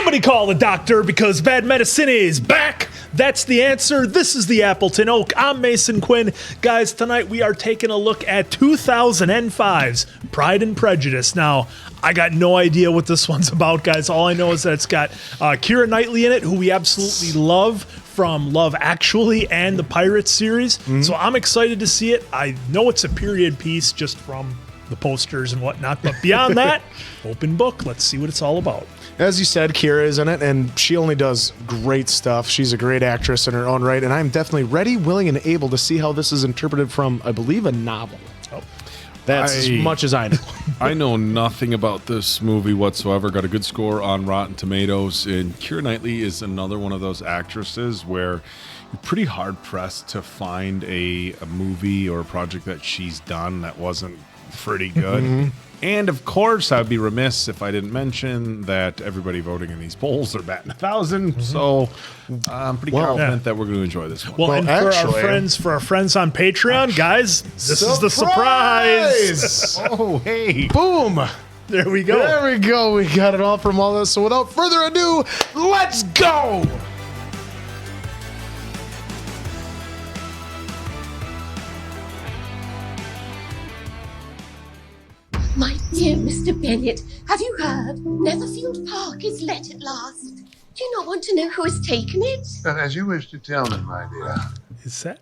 Somebody call a doctor because bad medicine is back. That's the answer. This is the Appleton Oak. I'm Mason Quinn. Guys, tonight we are taking a look at 2005's Pride and Prejudice. Now, I got no idea what this one's about, guys. All I know is that it's got Keira Knightley in it, who we absolutely love from Love Actually and the Pirates series. So I'm excited to see it. I know it's a period piece just from the posters and whatnot, but beyond that, open book. Let's see what it's all about. As you said, Keira is in it, and she only does great stuff. She's a great actress in her own right, and I'm definitely ready, willing, and able to see how this is interpreted from, I believe, a novel. Oh, that's as much as I know. I know nothing about this movie whatsoever. Got a good score on Rotten Tomatoes, and Keira Knightley is another one of those actresses where you're pretty hard-pressed to find a movie or a project that she's done that wasn't pretty good. And of course, I'd be remiss if I didn't mention that everybody voting in these polls are batting 1,000. So I'm pretty confident that we're going to enjoy this one. Well, and for our friends on Patreon, guys, this is the surprise. Oh, hey. Boom. There we go. There we go. We got it all from all this. So without further ado, let's go. My dear Mr. Bennet, have you heard? Netherfield Park is let at last. Do you not want to know who has taken it? As you wish to tell me, my dear. Is that?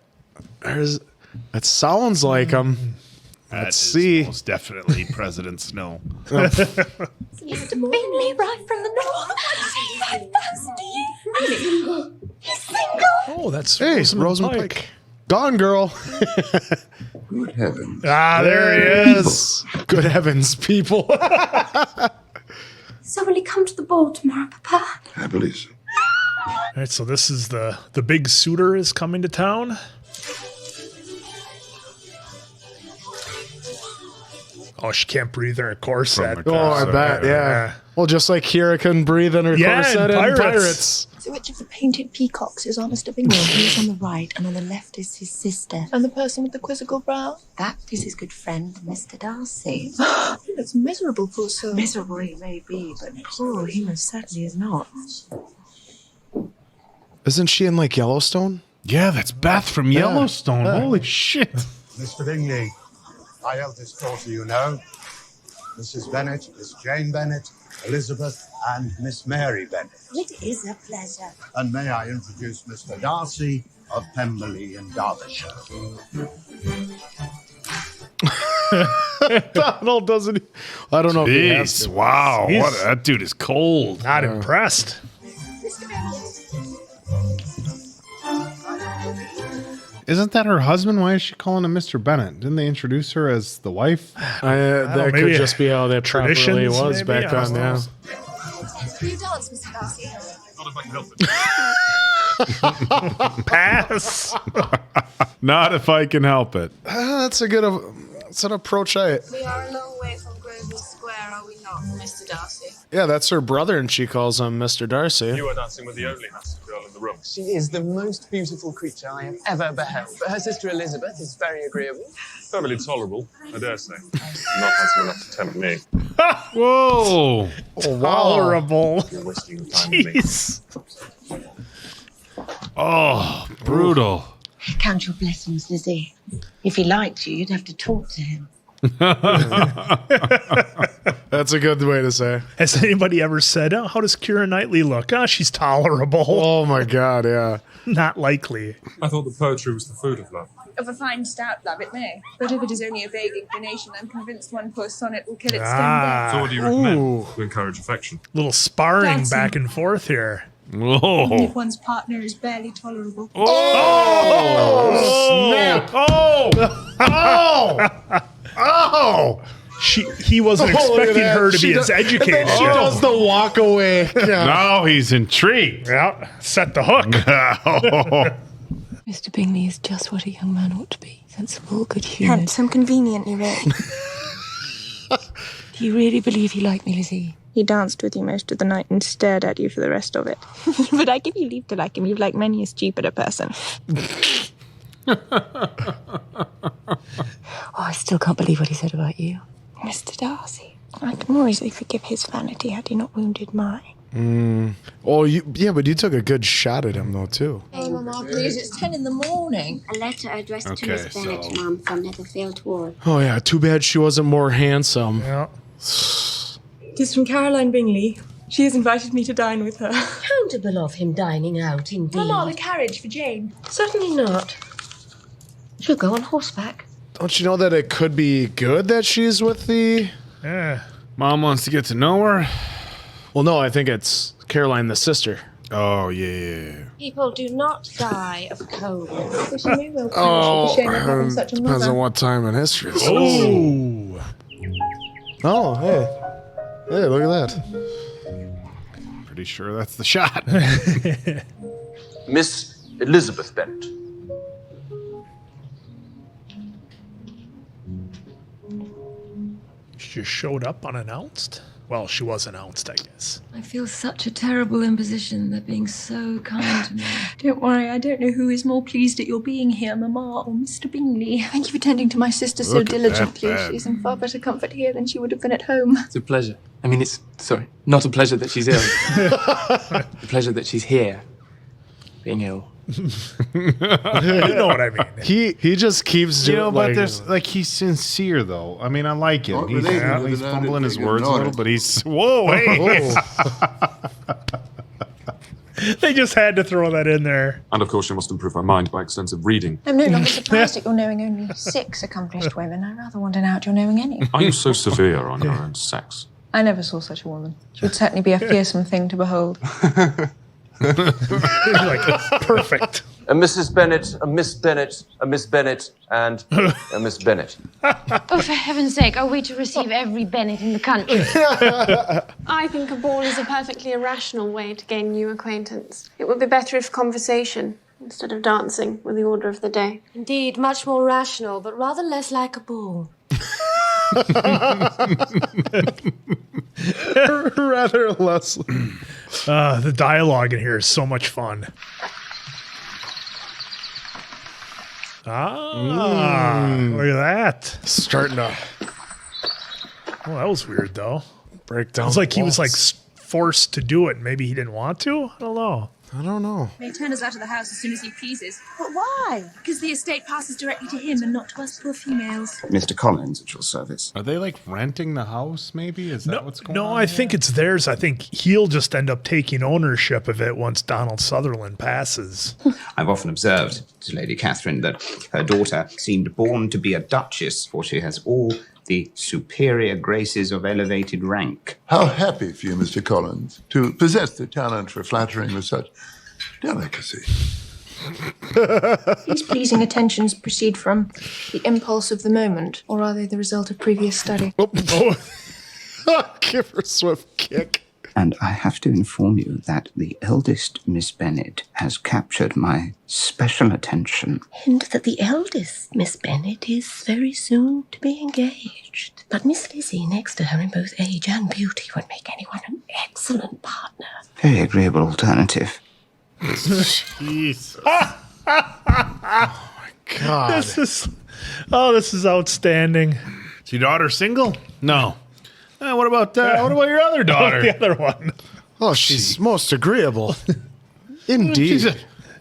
That sounds like him. Let's see. Most definitely President Snow. Mr. Bingley, right from the north. My thirsty. He's single. Oh, that's Rosamund Pike. Gone Girl. Good heavens. Ah, there he is. Good heavens, people. So will he come to the ball tomorrow, Papa? I believe so. All right, so this is the big suitor is coming to town. Oh, she can't breathe in her corset. I bet, yeah. Well, just like Keira couldn't breathe in her corset in Pirates. So which of the painted peacocks is on Mr. Bingley? He's on the right, and on the left is his sister. And the person with the quizzical brow? That is his good friend, Mr. Darcy. He looks miserable, poor soul. Miserable he may be, but poor he most certainly is not. Isn't she in, like, Yellowstone? Yeah, that's Beth from Yellowstone. Holy shit. Mr. Bingley, my eldest daughter, you know. Mrs. Bennet, Miss Jane Bennet, Elizabeth, and Miss Mary Bennet. It is a pleasure. And may I introduce Mr. Darcy of Pemberley in Derbyshire. Donald doesn't. I don't know if he has to. Wow. That dude is cold. Not impressed. Mr. Bennet. Isn't that her husband? Why is she calling him Mr. Bennet? Didn't they introduce her as the wife? That could just be how that properly was back then, yeah. Will you dance, Mr. Darcy? Not if I can help it. Pass. Not if I can help it. That's a good that's an approach. We are a long way from Grosvenor Square, are we not, Mr. Darcy? Yeah, that's her brother, and she calls him Mr. Darcy. You are dancing with the only handsome girl in the room. She is the most beautiful creature I have ever beheld. But her sister Elizabeth is very agreeable. Perfectly tolerable, I dare say. Not handsome enough to tempt me. Whoa. Tolerable. You're wasting your time with me. Jeez. Oh, brutal. Count your blessings, Lizzie. If he liked you, you'd have to talk to him. That's a good way to say. Has anybody ever said, oh, how does Keira Knightley look? Oh, she's tolerable. Oh, my God, yeah. Not likely. I thought the poetry was the food of love. Of a fine stout love it may. But if it is only a vague inclination, I'm convinced one poor sonnet will kill its stem dead. So what do you recommend to encourage affection? Little sparring Dancing. back and forth here. Whoa. If one's partner is barely tolerable. Snap. Oh! He wasn't expecting her to be as educated. She does the walk away. Now he's intrigued. Yeah, set the hook. Mr. Bingley is just what a young man ought to be. Sensible, good-humoured. Handsome, conveniently ready. Do you really believe he liked me, Lizzie? He danced with you most of the night and stared at you for the rest of it. But I give you leave to like him. You've like many a stupider person. Oh, I still can't believe what he said about you. Mr. Darcy, I can more easily forgive his vanity had he not wounded mine. Oh, but you took a good shot at him, though, too. Oh, Mama, please, it's 10 in the morning. A letter addressed to Okay, Miss Bennet, so- Mum, from Netherfield Ward. Oh, yeah, too bad she wasn't more handsome. Yeah. It is from Caroline Bingley. She has invited me to dine with her. Accountable of him dining out, indeed. Mama, the carriage for Jane. Certainly not. She'll go on horseback. Don't you know that it could be good that she's with the... Yeah. Mom wants to get to know her. Well, no, I think it's Caroline, the sister. Oh, yeah. People do not die of cold. So she may well perish with the shame of having such a Depends on mother. what time in history this is. Oh. Oh, hey. Hey, look at that. Pretty sure that's the shot. Miss Elizabeth Bennet. She just showed up unannounced. Well, she was announced, I guess. I feel such a terrible imposition. They're being so kind to me. Don't worry, I don't know who is more pleased at your being here, Mamma or Mr. Bingley. Thank you for tending to my sister so Look at that diligently. bed. She's in far better comfort here than she would have been at home. It's a pleasure. I mean, not a pleasure that she's ill. A pleasure that she's here, being ill. You know what I mean. He just keeps doing But there's he's sincere though. I mean, I like him. He's fumbling his words a little, but he's hey. They just had to throw that in there. And of course, she must improve her mind by extensive reading. I'm no longer surprised at your knowing only 6 accomplished women. I rather want to know out you're knowing any. Are you so severe on your own sex? I never saw such a woman. She would certainly be a fearsome thing to behold. Like, perfect. A Mrs. Bennet, a Miss Bennet, a Miss Bennet, and a Miss Bennet. Oh, for heaven's sake, are we to receive every Bennet in the country? I think a ball is a perfectly irrational way to gain new acquaintance. It would be better if conversation, instead of dancing, were the order of the day. Indeed, much more rational, but rather less like a ball. rather less. The dialogue in here is so much fun. Look at that. Starting to Oh, that was weird, though. break down. It's like he was like walls. forced to do it. Maybe he didn't want to. I don't know. I don't know. May turn us out of the house as soon as he pleases. But why? Because the estate passes directly to him and not to us poor females. Mr. Collins at your service. Are they like renting the house? Maybe is that what's going on? No, I think it's theirs. I think he'll just end up taking ownership of it once Donald Sutherland passes. I've often observed to Lady Catherine that her daughter seemed born to be a duchess, for she has all the superior graces of elevated rank. How happy for you, Mr. Collins, to possess the talent for flattering with such delicacy. These pleasing attentions proceed from the impulse of the moment, or are they the result of previous study? Give her a swift kick. And I have to inform you that the eldest Miss Bennet has captured my special attention. And that the eldest Miss Bennet is very soon to be engaged. But Miss Lizzie, next to her in both age and beauty, would make anyone an excellent partner. Very agreeable alternative. Jeez. God. This is outstanding. Is your daughter single? No. What about your other daughter? The other one. Oh, she's most agreeable. Indeed. She's a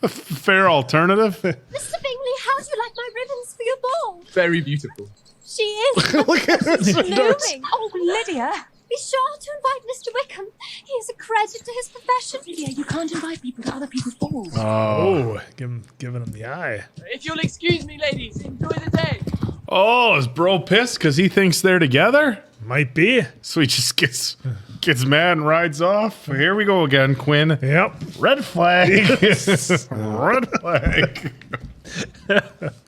fair alternative. Mr. Bingley, how do you like my ribbons for your ball? Very beautiful. She is. Look at this. Blooming. Oh, Lydia. Be sure to invite Mr. Wickham. He is a credit to his profession. Lydia, you can't invite people to other people's balls. Oh, giving him the eye. If you'll excuse me, ladies, enjoy the day. Oh, is bro pissed because he thinks they're together? Might be. So he just gets mad and rides off. Here we go again, Quinn. Yep. Red flag. Red flag.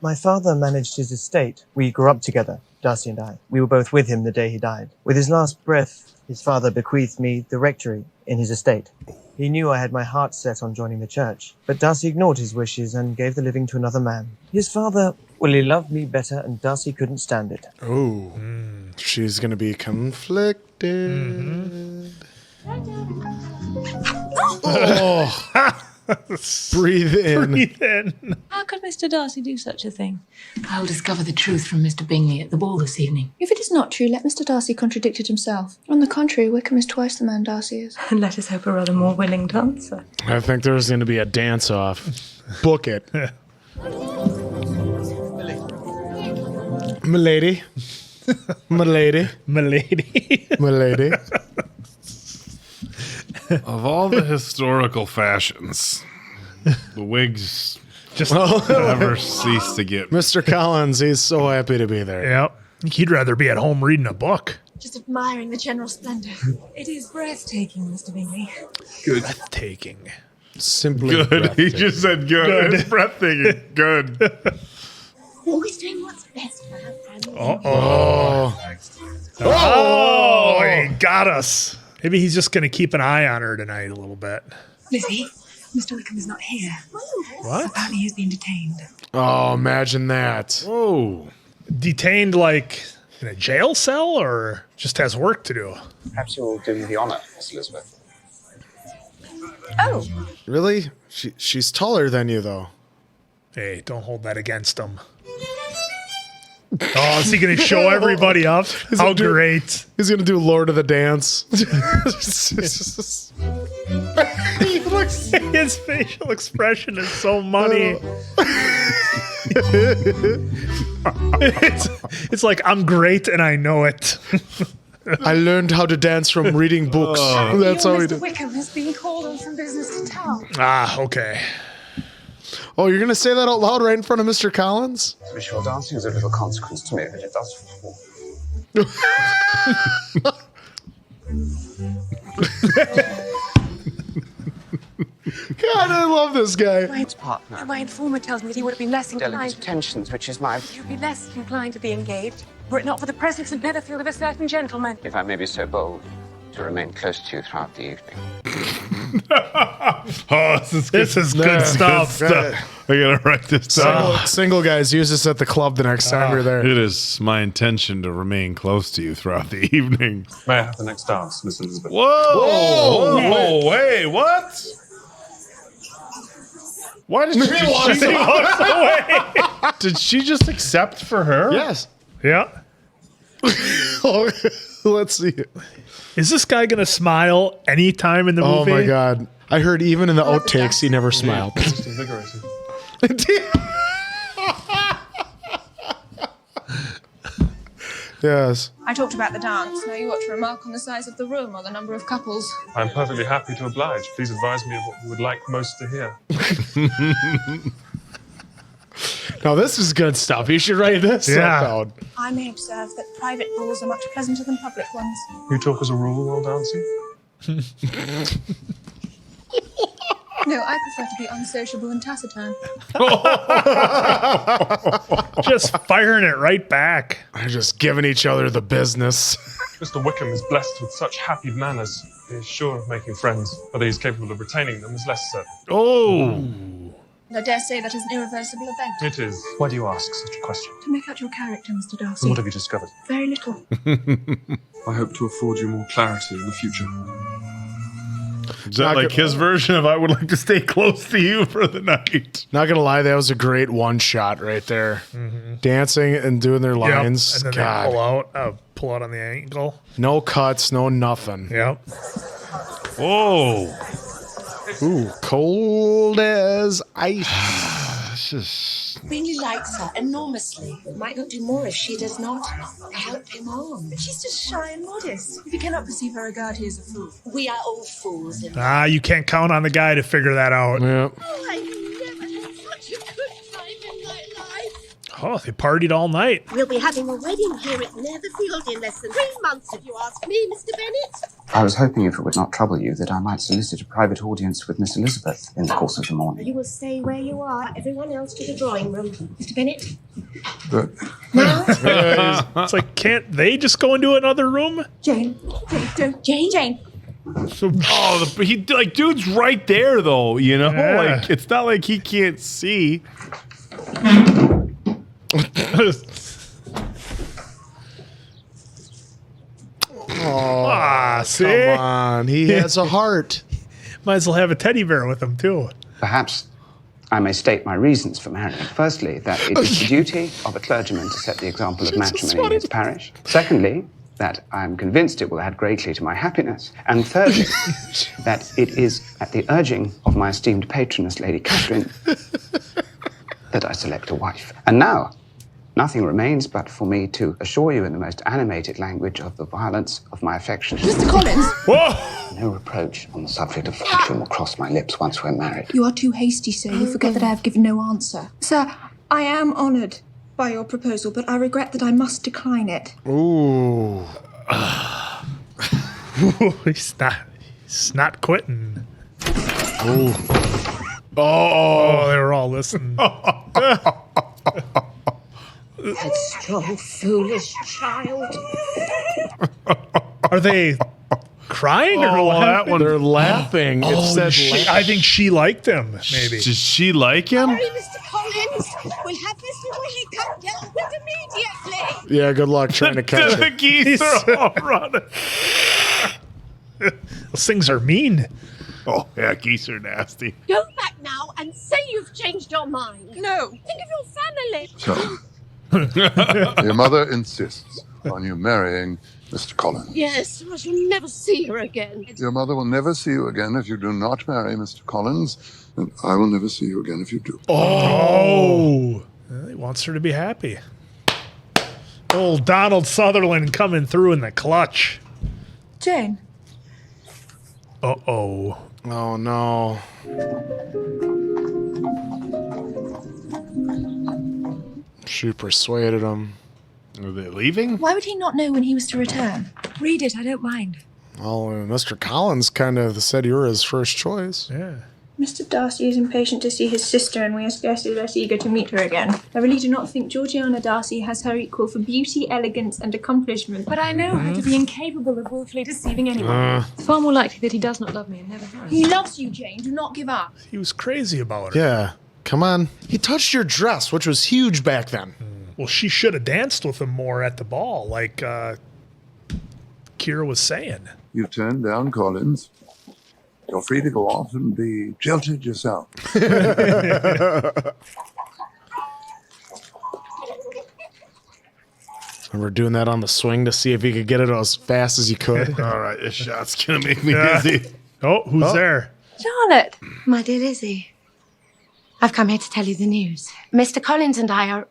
My father managed his estate. We grew up together, Darcy and I. We were both with him the day he died. With his last breath, his father bequeathed me the rectory in his estate. He knew I had my heart set on joining the church, but Darcy ignored his wishes and gave the living to another man. His father, well, he loved me better, and Darcy couldn't stand it. Oh, she's going to be conflicted. Oh. Breathe in. Breathe in. How could Mr. Darcy do such a thing? I'll discover the truth from Mr. Bingley at the ball this evening. If it is not true, let Mr. Darcy contradict it himself. On the contrary, Wickham is twice the man Darcy is. And let us hope a rather more willing dancer. I think there's going to be a dance-off. Book it. Milady. Milady. Milady. Milady. Of all the historical fashions, the wigs just never cease to get. Mr. Collins, he's so happy to be there. Yep. He'd rather be at home reading a book. Just admiring the general splendor. It is breathtaking, Mr. Bingley. Good. Breathtaking. Simply Good. breathtaking. He just said good. It's breathtaking. Good. Always doing what's best for her family. Oh, he got us. Maybe he's just going to keep an eye on her tonight a little bit. Lizzie, Mr. Wickham is not here. What? Apparently he's been detained. Oh, imagine that. Whoa. Detained like in a jail cell or just has work to do? Perhaps you'll do me the honor, Miss Elizabeth. Oh. Really? She's taller than you, though. Hey, don't hold that against him. Oh, is he going to show everybody up? How great. He's going to do Lord of the Dance. His facial expression is so money. It's like, I'm great and I know it. I learned how to dance from reading books. That's how he Mr. did. Wickham has been called on some business to town. Ah, okay. Oh, you're going to say that out loud right in front of Mr. Collins? To be sure, dancing is of little consequence to me, but it does. God, I love this guy. My informer tells me that he would have been less inclined. Delicate attentions, which is my... He would be less inclined to be engaged, were it not for the presence in Netherfield of a certain gentleman. If I may be so bold, to remain close to you throughout the evening. Oh, this is good stuff. I gotta write this down. Single guys, use this at the club the next time you're there. It is my intention to remain close to you throughout the evening. May I have the next dance, Miss Elizabeth? Whoa! Wait, what? Why did she walk away? Did she just accept for her? Yes. Yeah. Let's see it. Is this guy going to smile anytime in the movie? Oh my God. I heard even in the outtakes he never smiled. Most invigorating. Yes. I talked about the dance. Now you ought to remark on the size of the room or the number of couples. I'm perfectly happy to oblige. Please advise me of what you would like most to hear. Now this is good stuff. You should write this down. I may observe that private balls are much pleasanter than public ones. You talk as a rule while dancing? No, I prefer to be unsociable and taciturn. Just firing it right back. They're just giving each other the business. Mr. Wickham is blessed with such happy manners. He is sure of making friends. Whether he's capable of retaining them is less certain. Oh. And I dare say that is an irreversible event. It is. Why do you ask such a question? To make out your character, Mr. Darcy. And what have you discovered? Very little. I hope to afford you more clarity in the future. Is that like his version of I would like to stay close to you for the night? Not gonna lie, that was a great one shot right there. Dancing and doing their lines. Yep. And then God. they pull out on the ankle. No cuts, no nothing. Yep. Whoa. Ooh, cold as ice. This is... Really likes her enormously. Might not do more if she does not help him on. But she's just shy and modest. If you cannot perceive her regard, he is a fool. We are all fools in You can't count on the guy to figure that out. Yep. Oh, I never had such a good time in my life. Oh, they partied all night. We'll be having a wedding here at Netherfield in less than 3 months, if you ask me, Mr. Bennet. I was hoping, if it would not trouble you, that I might solicit a private audience with Miss Elizabeth in the course of the morning. You will stay where you are. Everyone else to the drawing room. Mr. Bennet? But It's like, can't they just go into another room? Jane. Jane. Dude's right there though, you know? Yeah. Like, it's not like he can't see. Oh, see? come on. He has a heart. Might as well have a teddy bear with him, too. Perhaps I may state my reasons for marrying. Firstly, that it is the duty of a clergyman to set the example of matrimony in his parish. Secondly, that I'm convinced it will add greatly to my happiness. And thirdly, that it is at the urging of my esteemed patroness, Lady Catherine, that I select a wife. And now, nothing remains but for me to assure you in the most animated language of the violence of my affection. Mr. Collins! Whoa! No reproach on the subject of fortune will cross my lips once we're married. You are too hasty, sir. You forget that I have given no answer. Sir, I am honoured by your proposal, but I regret that I must decline it. Ooh. He's not quitting. Ooh. Oh, they were all listening. Headstrong, foolish child. Are they crying or laughing? They're laughing. It said I think she liked him, maybe. Does she like him? Hurry, Mr. Collins. We'll have Mr. Willie come down immediately. Yeah, good luck trying to catch The it. geese are all running. Those things are mean. Oh, yeah, geese are nasty. Go back now and say you've changed your mind. No. Think of your family. So, your mother insists on you marrying Mr. Collins. Yes, I shall never see her again. Your mother will never see you again if you do not marry Mr. Collins, and I will never see you again if you do. Oh. Well, he wants her to be happy. Old Donald Sutherland coming through in the clutch. Jane. Uh-oh. Oh, no. She persuaded him. Are they leaving? Why would he not know when he was to return? Read it, I don't mind. Well, Mr. Collins kind of said you were his first choice. Yeah. Mr. Darcy is impatient to see his sister, and we are scarcely less eager to meet her again. I really do not think Georgiana Darcy has her equal for beauty, elegance, and accomplishment. But I know her to be incapable of willfully deceiving anyone. It's far more likely that he does not love me and never has. He loves you, Jane. Do not give up. He was crazy about her. Yeah. Come on. He touched your dress, which was huge back then. Well, she should have danced with him more at the ball, like Keira was saying. You turned down Collins. You're free to go off and be jilted yourself. Remember doing that on the swing to see if he could get it as fast as he could? All right, this shot's going to make me dizzy. Oh, who's there? Charlotte! My dear Lizzie, I've come here to tell you the news. Mr. Collins and I are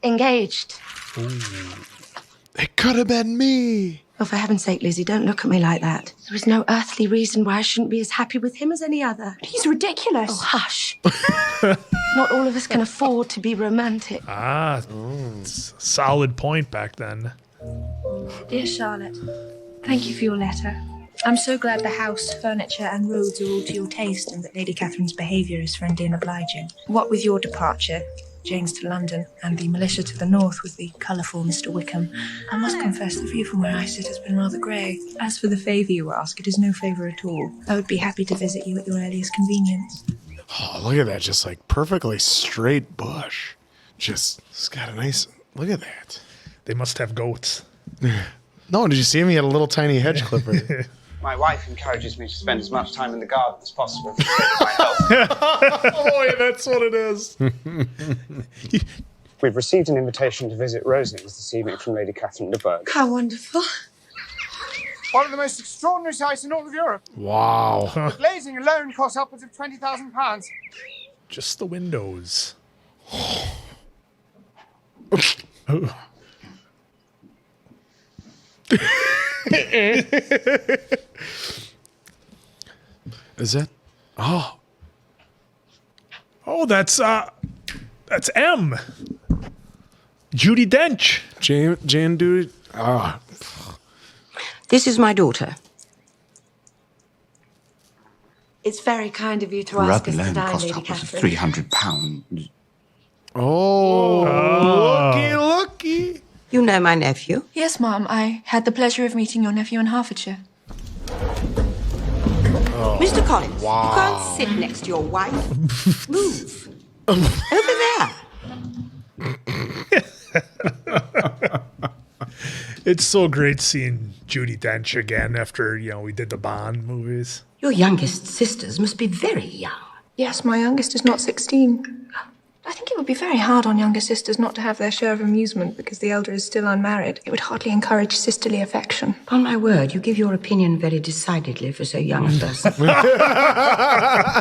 engaged. It could have been me. Oh, for heaven's sake, Lizzie, don't look at me like that. There is no earthly reason why I shouldn't be as happy with him as any other. He's ridiculous. Oh, hush. Not all of us can afford to be romantic. Ah, solid point back then. Dear Charlotte, thank you for your letter. I'm so glad the house, furniture, and roads are all to your taste, and that Lady Catherine's behaviour is friendly and obliging. What with your departure, Jane's to London, and the militia to the north with the colourful Mr. Wickham, I must confess the view from where I sit has been rather grey. As for the favour you ask, it is no favour at all. I would be happy to visit you at your earliest convenience. Oh, look at that. Just like perfectly straight bush. Just, it's got a nice, look at that. They must have goats. No, did you see him? He had a little tiny hedge clipper. My wife encourages me to spend as much time in the garden as possible for the sake of my health. Oh, yeah, that's what it is. We've received an invitation to visit Rosings this evening from Lady Catherine de Bourgh. How wonderful. One of the most extraordinary sights in all of Europe. Wow. The glazing alone costs upwards of £20,000. Just the windows. Is it? Oh. Oh, that's M. Judi Dench. Jane Dude. Ah. This is my daughter. It's very kind of you to ask us to dine, Lady Catherine. £300. Oh, looky. You know my nephew? Yes, Mum. I had the pleasure of meeting your nephew in Hertfordshire. Oh, Mr. Collins, wow. You can't sit next to your wife. Move. Over there. It's so great seeing Judi Dench again after, we did the Bond movies. Your youngest sisters must be very young. Yes, my youngest is not 16. I think it would be very hard on younger sisters not to have their share of amusement because the elder is still unmarried. It would hardly encourage sisterly affection. On my word, you give your opinion very decidedly for so young a person.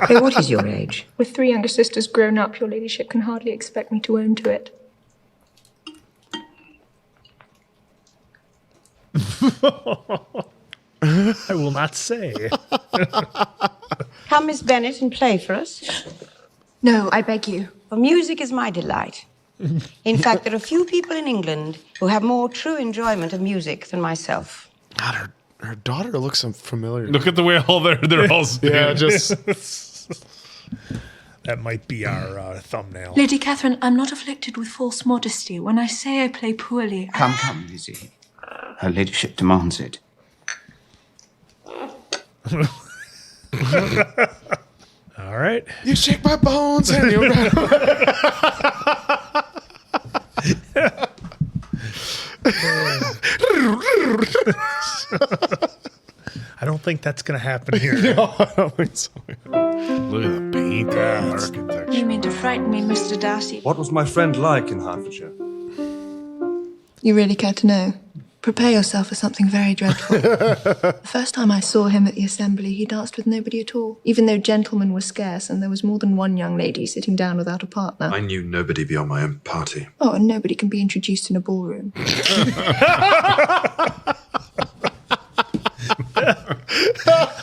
Hey, what is your age? With 3 younger sisters grown up, your ladyship can hardly expect me to own to it. I will not say. Come, Miss Bennet, and play for us. No, I beg you. For music is my delight. In fact, there are few people in England who have more true enjoyment of music than myself. God, her daughter looks familiar. Look at the way all they're all yeah, just that might be our thumbnail. Lady Catherine, I'm not afflicted with false modesty. When I say I play poorly... Come, Lizzie. Her ladyship demands it. All right. You shake my bones and you I don't think that's going to happen here. No, I don't think so. Look at the paint architecture. You mean to frighten me, Mr. Darcy? What was my friend like in Hertfordshire? You really care to know? Prepare yourself for something very dreadful. The first time I saw him at the assembly, he danced with nobody at all, even though gentlemen were scarce and there was more than one young lady sitting down without a partner. I knew nobody beyond my own party. Oh, and nobody can be introduced in a ballroom.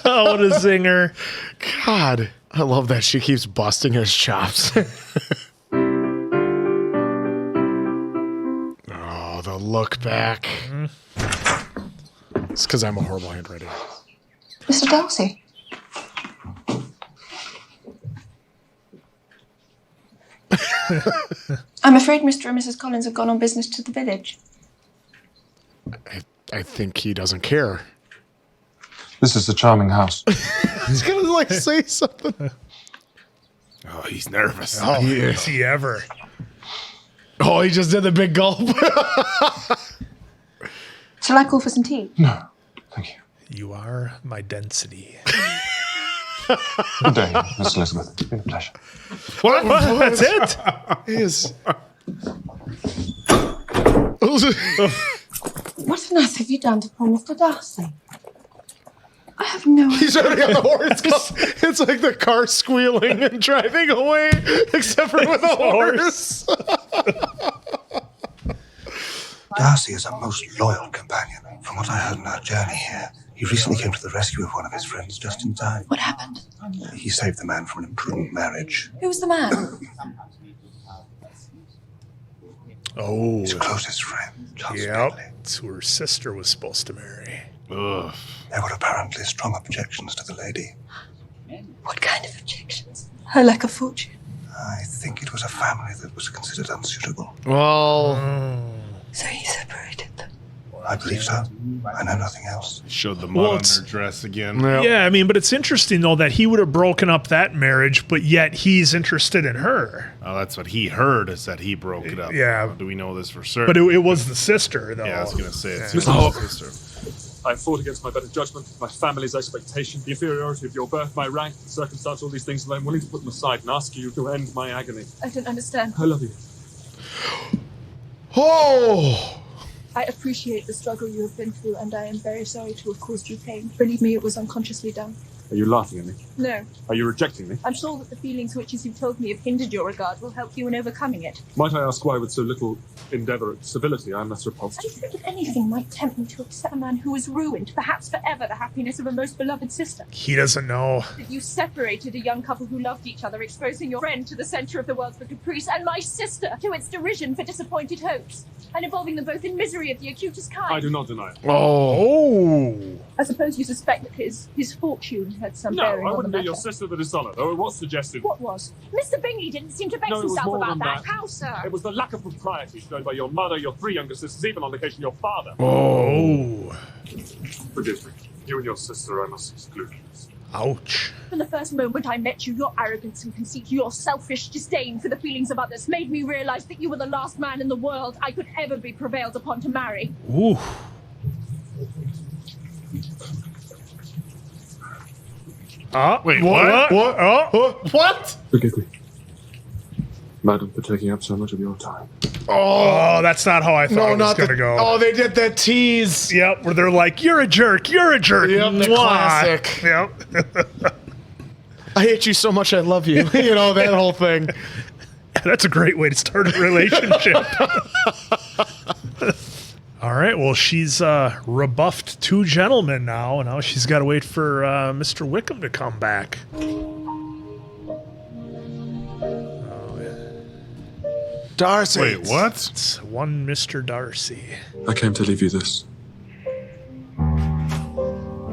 Oh, what a zinger. God, I love that she keeps busting his chops. Oh, the look back. It's because I'm a horrible handwriter. Mr. Darcy. I'm afraid Mr. and Mrs. Collins have gone on business to the village. I think he doesn't care. This is a charming house. He's gonna like say something. Oh, he's nervous. Oh, is he ever? Oh, he just did the big gulp. Shall I call for some tea? No, thank you. You are my density. Good day, Miss Elizabeth. It's been a pleasure. What? That's it? He is. What on earth have you done to poor Mr. Darcy? I have no idea. He's already on the horse. It's like the car squealing and driving away, except for with a horse. Darcy is a most loyal companion. From what I heard in our journey here, he recently came to the rescue of one of his friends just in time. What happened? He saved the man from an imprudent marriage. Who was the man? Oh. His closest friend, Charles Yep. Bennet. It's who her sister was supposed to marry. Ugh. There were apparently strong objections to the lady. What kind of objections? Her lack of fortune. I think it was a family that was considered unsuitable. Well, So he separated them. I believe so. I know nothing else. Showed the mud Well, on it's- her dress again. Yeah, I mean, but it's interesting, though, that he would have broken up that marriage, but yet he's interested in her. Oh, that's what he heard, is that he broke it up. Yeah. Do we know this for certain? But it was the sister, though. Yeah, I was going to say it's Yeah. his sister. I fought against my better judgment, my family's expectation, the inferiority of your birth, my rank, the circumstance, all these things, and I'm willing to put them aside and ask you to end my agony. I don't understand. I love you. oh, I appreciate the struggle you have been through, and I am very sorry to have caused you pain. Believe me, it was unconsciously done. Are you laughing at me? No, Are you rejecting me? I'm sure that the feelings which, as you've told me, have hindered your regard will help you in overcoming it. Might I ask why, with so little endeavour at civility, I'm thus repulsed? I think if anything might tempt me to accept a man who has ruined, perhaps forever, the happiness of a most beloved sister. He doesn't know. That you separated a young couple who loved each other, exposing your friend to the centre of the world for caprice, and my sister to its derision for disappointed hopes, and involving them both in misery of the acutest kind. I do not deny it. Oh. I suppose you suspect that his fortune had some No, bearing I on the wouldn't be matter. your sister that is solid, though it was suggested. What was? Mr. Bingley didn't seem to vex No, it was himself more about than that. that. How, sir? It was the lack of propriety shown by your mother, your 3 younger sisters, even on occasion your father. Oh. Forgive me. You and your sister I must exclude. Ouch. From the first moment I met you, your arrogance and conceit, your selfish disdain for the feelings of others made me realize that you were the last man in the world I could ever be prevailed upon to marry. Ooh. Wait, what? What? Forgive me, madam, for taking up so much of your time. Oh, that's not how I thought it was going to go. Oh, they did that tease. Yep, where they're like, you're a jerk, you're a jerk. Yep, the classic. Yep. I hate you so much, I love you. You know, that whole thing. That's a great way to start a relationship. All right, well, she's rebuffed 2 gentlemen now, and now she's got to wait for Mr. Wickham to come back. Darcy. Wait, what? It's one Mr. Darcy. I came to leave you this.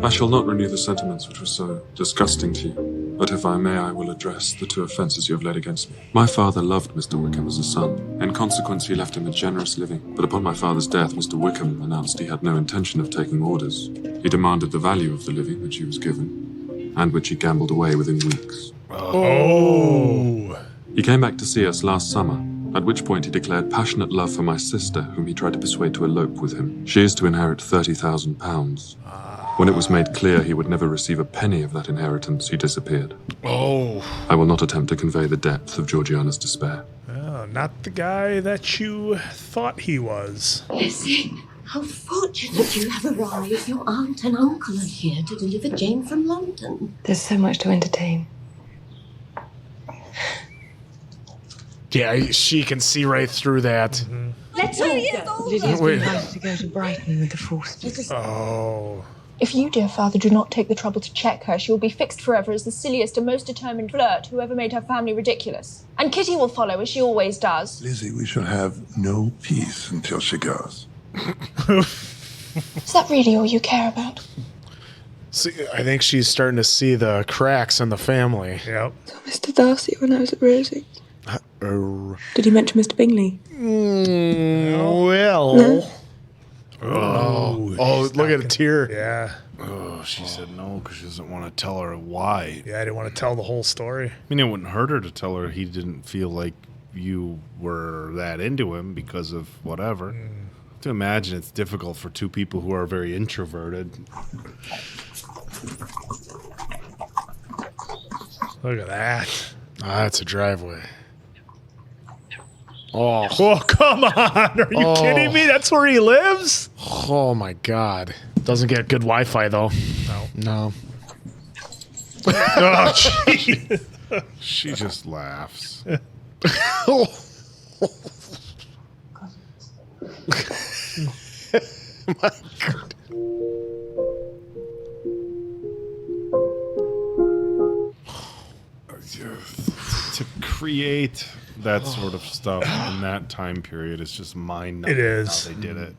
I shall not renew the sentiments which were so disgusting to you, but if I may, I will address the 2 offences you have laid against me. My father loved Mr. Wickham as a son. In consequence, he left him a generous living. But upon my father's death, Mr. Wickham announced he had no intention of taking orders. He demanded the value of the living which he was given, and which he gambled away within weeks. Oh. He came back to see us last summer, at which point he declared passionate love for my sister, whom he tried to persuade to elope with him. She is to inherit £30,000. When it was made clear he would never receive a penny of that inheritance, he disappeared. Oh. I will not attempt to convey the depth of Georgiana's despair. Oh, not the guy that you thought he was. Lizzie, how fortunate you have arrived. Your aunt and uncle are here to deliver Jane from London. There's so much to entertain. Yeah, she can see right through that. Mm-hmm. Let's all go. Lydia's Wait. been invited to go to Brighton with the Forsters. Oh. If you, dear father, do not take the trouble to check her, she will be fixed forever as the silliest and most determined flirt who ever made her family ridiculous. And Kitty will follow, as she always does. Lizzie, we shall have no peace until she goes. Is that really all you care about? See, I think she's starting to see the cracks in the family. Yep. Mr. Darcy, when I was at Rosie. Did he mention Mr. Bingley? Well. No? Oh, look at a tear. Yeah. Oh, she said no because she doesn't want to tell her why. Yeah, I didn't want to tell the whole story. I mean, it wouldn't hurt her to tell her he didn't feel like you were that into him because of whatever. To imagine it's difficult for 2 people who are very introverted. Look at that. That's a driveway. Oh, come on. Are you kidding me? That's where he lives? Oh, my God. Doesn't get good Wi-Fi, though. No. Oh, gee. She just laughs. My God. To create that sort of stuff in that time period is just mind-numbing. It is. How they did it.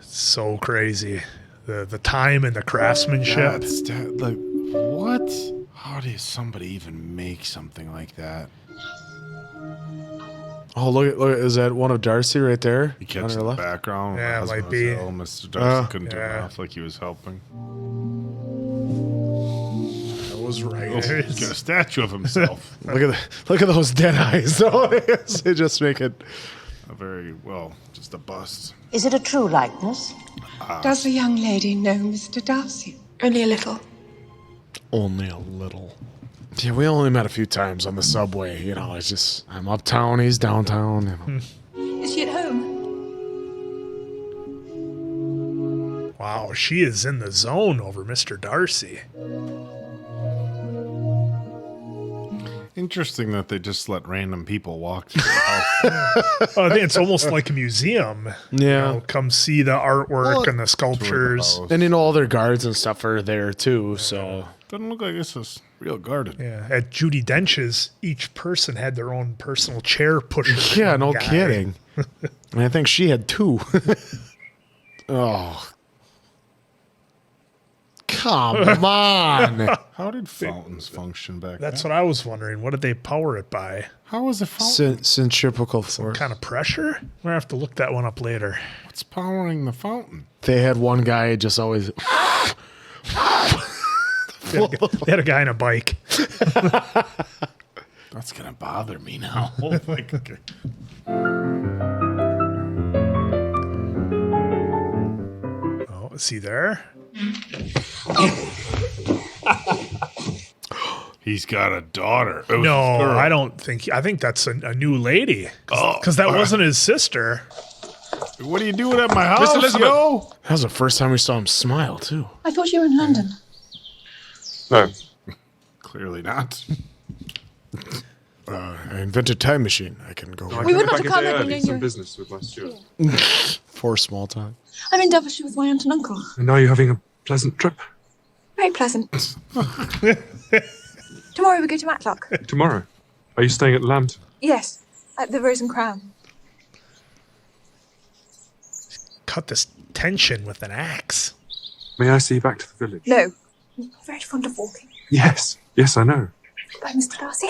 So crazy. The time and the craftsmanship. Like, what? How does somebody even make something like that? Oh, look! Is that one of Darcy right there? You catch the background. Yeah, Her it might husband be. was ill, Mr. Darcy couldn't turn yeah. it off like he was helping. That was right. Oh, he's got a statue of himself. Look at those dead eyes. They just make it just a bust. Is it a true likeness? Does the young lady know Mr. Darcy? Only a little. only a little. Yeah, we only met a few times on the subway. You know, it's just I'm uptown, he's downtown. You know. Is she at home? Wow, she is in the zone over Mr. Darcy. Interesting that they just let random people walk through the house. I think it's almost like a museum. Yeah. You know, come see the artwork and the sculptures. And you know, all their guards and stuff are there too. So doesn't look like this is real garden. Yeah. At Judi Dench's, each person had their own personal chair pusher. yeah, no guy. kidding. And I think she had two. Oh. Come on. How did fountains function back That's then? what I was wondering. What did they power it by? How was a fountain? Centrifugal force. Kind of pressure? We're going to have to look that one up later. What's powering the fountain? They had one guy just always. They had a guy on a bike. That's going to bother me now. Like, okay. Oh, is he there? He's got a daughter. No, I don't think. I think that's a new lady. Because that wasn't his sister. What are you doing at my house, Miss Elizabeth? yo? That was the first time we saw him smile, too. I thought you were in London. No. Clearly not. I invented time machine. I can go. No, I We can were go not back to a day comment on early, your- some business with my steward. For small time. I'm in Devonshire with my aunt and uncle. And now you're having a pleasant trip. Very pleasant. Tomorrow we go to Matlock. Tomorrow. Are you staying at Lambton? Yes, at the Rose and Crown. Cut this tension with an axe. May I see you back to the village? No, I'm very fond of walking. Yes. Yes, I know. Bye, Mr. Darcy.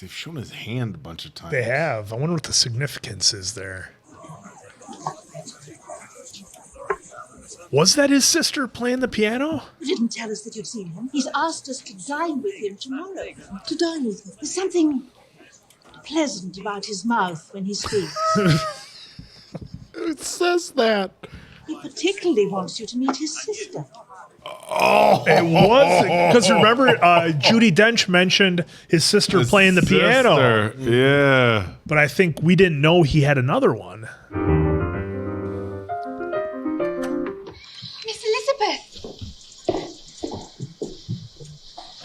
They've shown his hand a bunch of times. They have. I wonder what the significance is there. Was that his sister playing the piano? You didn't tell us that you'd seen him. He's asked us to dine with him tomorrow. To dine with him. There's something pleasant about his mouth when he speaks. It says that. He particularly wants you to meet his sister. Oh, it was because remember, Judi Dench mentioned his sister playing the piano. Yeah, but I think we didn't know he had another one. Miss Elizabeth!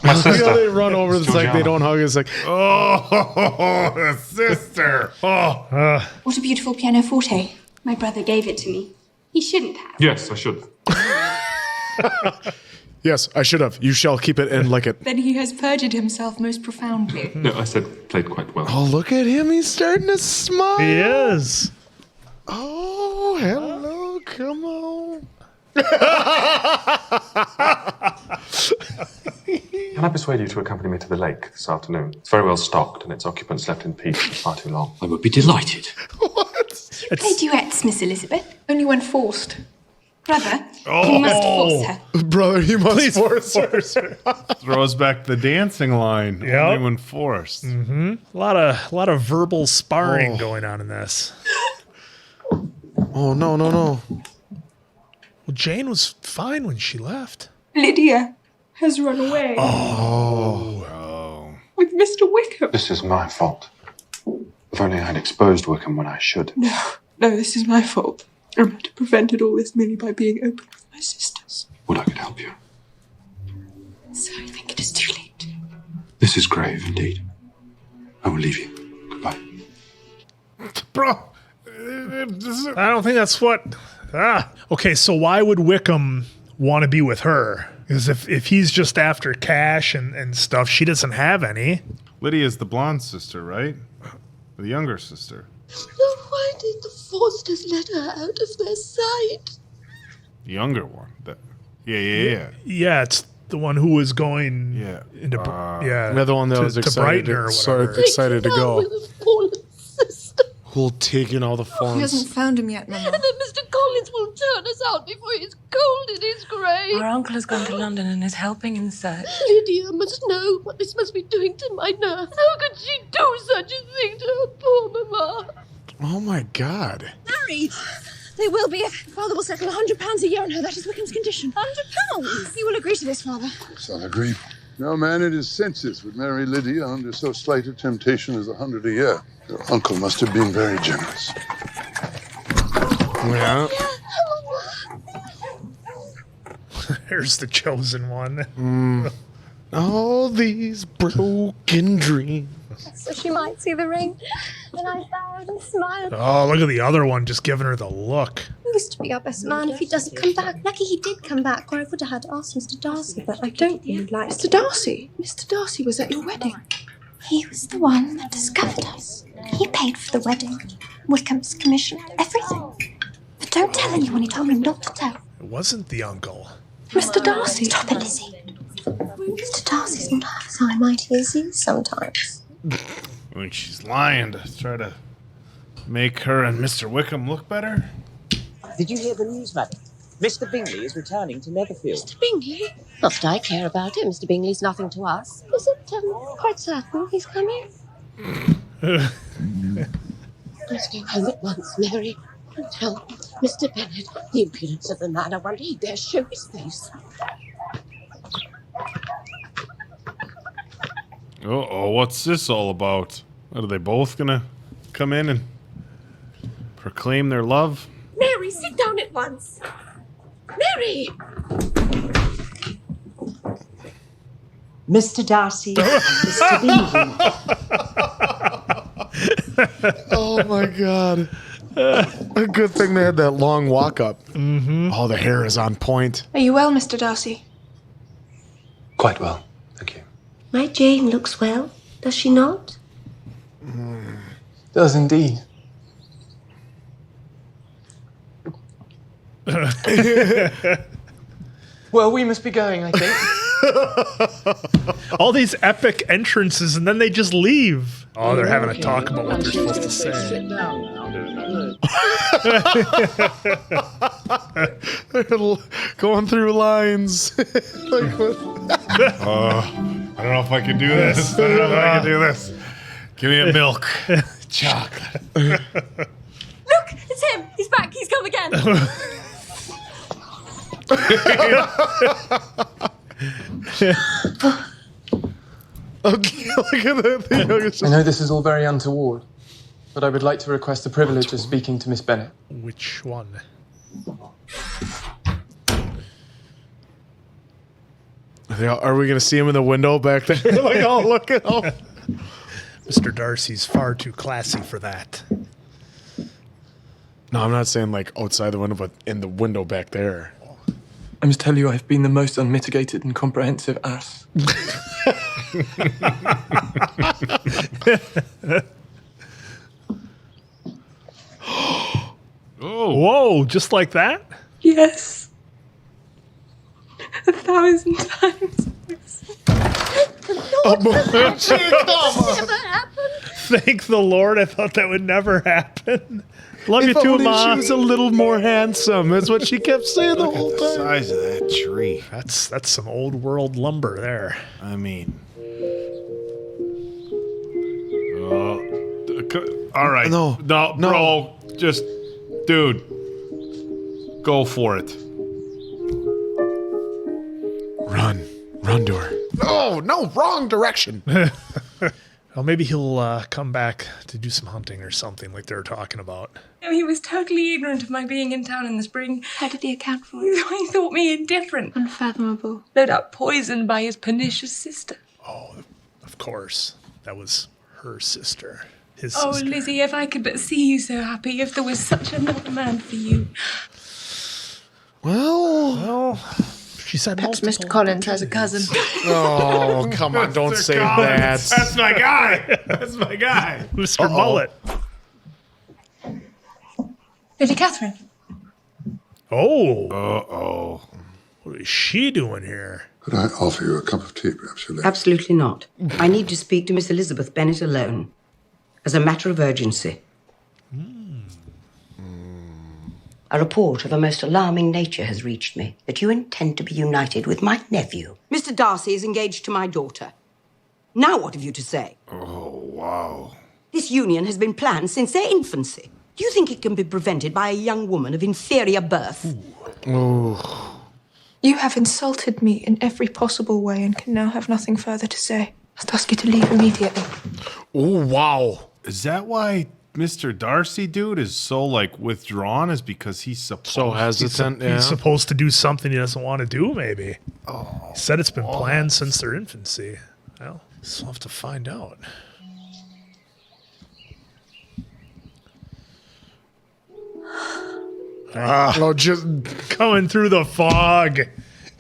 My Look how they run over. It's like they don't hug. It's like, oh, the sister. Oh, What a beautiful pianoforte. My brother gave it to me. He shouldn't have. Yes, I should. yes, I should have. You shall keep it and lick it. Then he has perjured himself most profoundly. No, I said played quite well. Oh, look at him. He's starting to smile. He is. Oh, hello. Come on. Can I persuade you to accompany me to the lake this afternoon? It's very well stocked and its occupants left in peace for far too long. I would be delighted. You play duets, Miss Elizabeth. Only when forced. Brother, you must force her. Brother, you must force her. throws back the dancing line. Yep. Only when forced. Mm-hmm. A lot of verbal sparring going on in this. Oh, no. Well, Jane was fine when she left. Lydia has run away. Oh. With Mr. Wickham. This is my fault. If only I'd exposed Wickham when I should. No, this is my fault. I might have prevented all this merely by being open with my sisters. Would I could help you? So I think it is too late. This is grave indeed. I will leave you. Goodbye. Bro, I don't think that's what... Okay, so why would Wickham want to be with her? Because if he's just after cash and stuff, she doesn't have any. Lydia's the blonde sister, right? The younger sister. No, why did the Forsters let her out of their sight? The younger one. Yeah. Yeah, it's the one who was going into... The other one that was to excited, Brighton or whatever. excited to go. With a fallen sister. Who'll take in all the He funds. hasn't found him yet, Mama. And then Mr. Collins will turn us out before he's cold in his grave. Our uncle has gone to London and is helping in search. Lydia must know what this must be doing to my nerves. How could she do such a thing to her poor mamma? Oh, my God. Harry, they will be if Father will settle £100 a year on her. That is Wickham's condition. £100? You will agree to this, Father? Shall agree. No man in his senses would marry Lydia under so slight a temptation as 100 a year. Your uncle must have been very generous. Yeah. There's the chosen one. All these broken dreams. So she might see the ring. And I bowed and smiled. Oh, look at the other one just giving her the look. He used to be our best man. If he doesn't come back, lucky he did come back, or I would have had to ask Mr. Darcy, but I don't really like Mr. Darcy? Mr. Darcy was at your wedding. He was the one that discovered us. He paid for the wedding. Wickham's commissioned everything. But don't tell anyone, he told me not to tell. It wasn't the uncle. Mr. Darcy? Stop it, Lizzie. Mr. Darcy's not half as high-mighty as he is sometimes. When she's lying to try to make her and Mr. Wickham look better. Did you hear the news, madam? Mr. Bingley is returning to Netherfield. Mr. Bingley? Not that I care about him. Mr. Bingley's nothing to us. Is it quite certain he's coming? Let's go home at once, Mary. Tell Mr. Bennet the impudence of the man. I wonder he dares show his face. Uh-oh, what's this all about? Are they both gonna come in and proclaim their love? Mary, sit down at once. Mary! Mr. Darcy, Mr. Bingley. Oh my god. A good thing they had that long walk up. Mm-hmm. Oh, the hair is on point. Are you well, Mr. Darcy? Quite well, thank you. My Jane looks well, does she not? Does indeed. Well, we must be going, I think. All these epic entrances, and then they just leave. Oh, they're having a talk about what they're supposed to say. Sit down now. They're going through lines. Like what? I don't know if I can do this. I don't know if I can do this. Give me a milk. Chocolate. Look, it's him. He's back. He's come again. Okay, look at that. I know this is all very untoward, but I would like to request the privilege of speaking to Miss Bennet. Which one? Are we going to see him in the window back there? Like, oh, look at him. Mr. Darcy's far too classy for that. No, I'm not saying like outside the window, but in the window back there. I must tell you, I've been the most unmitigated and comprehensive ass. Oh. Whoa, just like that? Yes. 1,000 times. Thank the Lord, I thought that would never happen. Love you too, Ma. She was a little more handsome. That's what she kept saying the whole time. Size of that tree. That's some old world lumber there. I mean, all right. No, bro, just, dude, go for it. Run to her. No, wrong direction. Well, maybe he'll come back to do some hunting or something like they were talking about. No, he was totally ignorant of my being in town in the spring. How did he account for it? He thought me indifferent. Unfathomable. No doubt poisoned by his pernicious sister. Oh, of course. That was her sister. His Oh, sister. Lizzie, if I could but see you so happy, if there was such another man for you. Well, she said perhaps Mr. Collins has a cousin. Oh, come on, don't say that. That's my guy. That's my guy. Mr. Mullet. Lady Catherine. Oh. Uh-oh. What is she doing here? Could I offer you a cup of tea, perhaps, your lady? Absolutely not. I need to speak to Miss Elizabeth Bennet alone, as a matter of urgency. A report of a most alarming nature has reached me, that you intend to be united with my nephew. Mr. Darcy is engaged to my daughter. Now what have you to say? Oh, wow. This union has been planned since their infancy. Do you think it can be prevented by a young woman of inferior birth? Oh. You have insulted me in every possible way and can now have nothing further to say. I must ask you to leave immediately. Oh, wow. Is that why Mr. Darcy, dude, is so, like, withdrawn? Is because he's supposed So hesitant, yeah. He's supposed to do something he doesn't want to do, maybe. Oh. He said it's been planned since their infancy. Well, so we'll have to find out. Oh, just coming through the fog.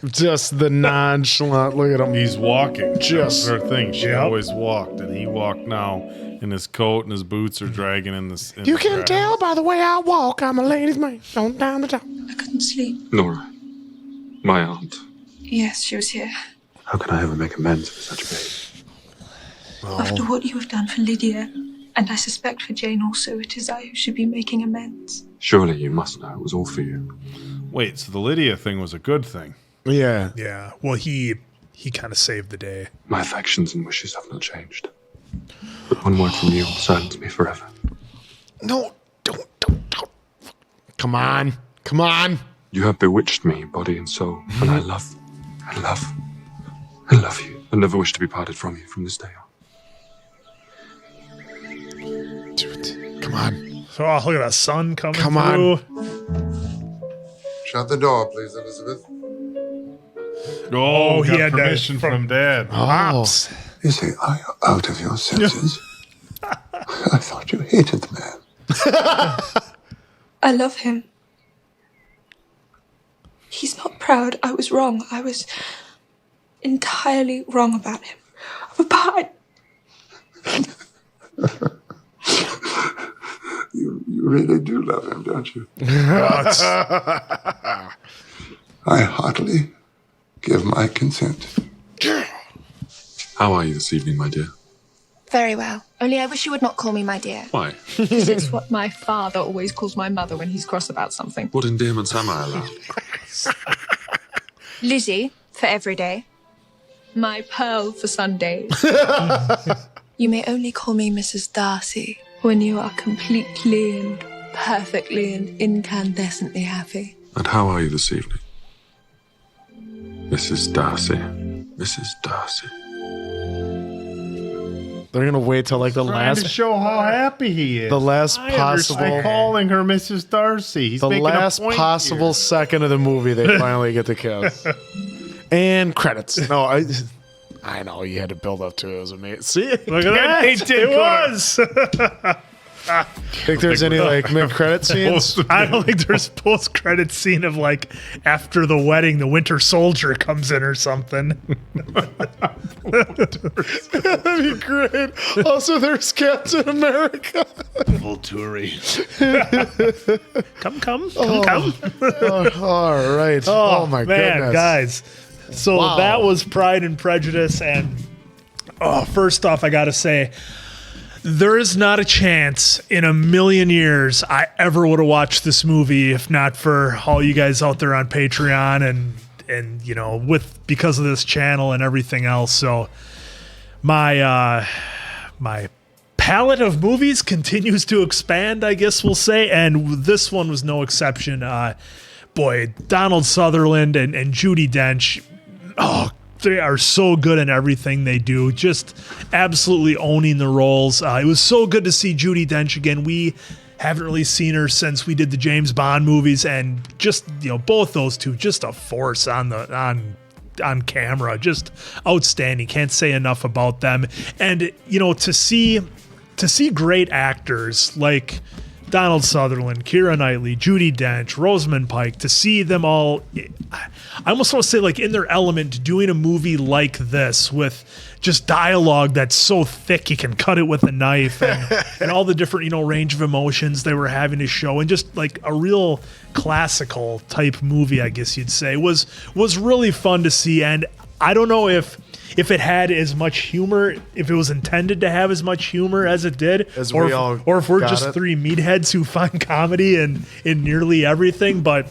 Just the nonchalant. Look at him. He's walking. Just That's her thing. She always walked, and he walked now, and his coat and his boots are dragging in this. You can tell by the way I walk, I'm a ladies' man. Don't down the top. I couldn't sleep. Laura, my aunt. Yes, she was here. How can I ever make amends for such a babe? After what you have done for Lydia, and I suspect for Jane also, it is I who should be making amends. Surely you must know it was all for you. Wait, so the Lydia thing was a good thing? Yeah. Yeah. Well, he kind of saved the day. My affections and wishes have not changed. But one word from you will silence me forever. No, don't. Come on. Come on. You have bewitched me, body and soul, and I love you, and never wish to be parted from you from this day on. Dude, come on. Oh, look at that sun coming Come through. on. Shut the door, please, Elizabeth. Oh, he got had permission from Dad. Pops. You say, are you out of your senses? I thought you hated the man. I love him. He's not proud. I was wrong. I was entirely wrong about him. But You really do love him, don't you? I heartily give my consent. How are you this evening, my dear? very well. Only I wish you would not call me my dear. Why? Because it's what my father always calls my mother when he's cross about something. What endearments am I allowed? Lizzie, for every day. My pearl for Sundays. You may only call me Mrs. Darcy. When you are completely and perfectly and incandescently happy. And how are you this evening? Mrs. Darcy. Mrs. Darcy. They're gonna wait till like the Trying to last show how happy he is. the last possible By calling her Mrs. Darcy. He's the making last a point possible here. second of the movie they finally get to kiss. And credits. No, I know you had to build up to it. It was amazing. See, Look at that. It was. Think there's any like mid-credit scenes? I don't think there's post-credit scene of like after the wedding, the Winter Soldier comes in or something. That'd be great. Also, there's Captain America. Volturi. Come. All right. Oh, my man, goodness, guys. So Wow. that was Pride and Prejudice, and first off, I gotta say, there is not a chance in a million years I ever would have watched this movie if not for all you guys out there on Patreon and you know because of this channel and everything else. So my palette of movies continues to expand, I guess we'll say, and this one was no exception. Boy, Donald Sutherland and Judi Dench, they are so good in everything they do, just absolutely owning the roles. It was so good to see Judi Dench again. We haven't really seen her since we did the James Bond movies, and just both those two, just a force on camera, just outstanding. Can't say enough about them. And to see great actors like Donald Sutherland, Keira Knightley, Judi Dench, Rosamund Pike, to see them all, I almost want to say like in their element, doing a movie like this with just dialogue that's so thick you can cut it with a knife, and all the different range of emotions they were having to show, and just like a real classical type movie, I guess you'd say, was really fun to see. And I don't know if it had as much humor, if it was intended to have as much humor as it did, or if we're just three meatheads who find comedy in nearly everything. But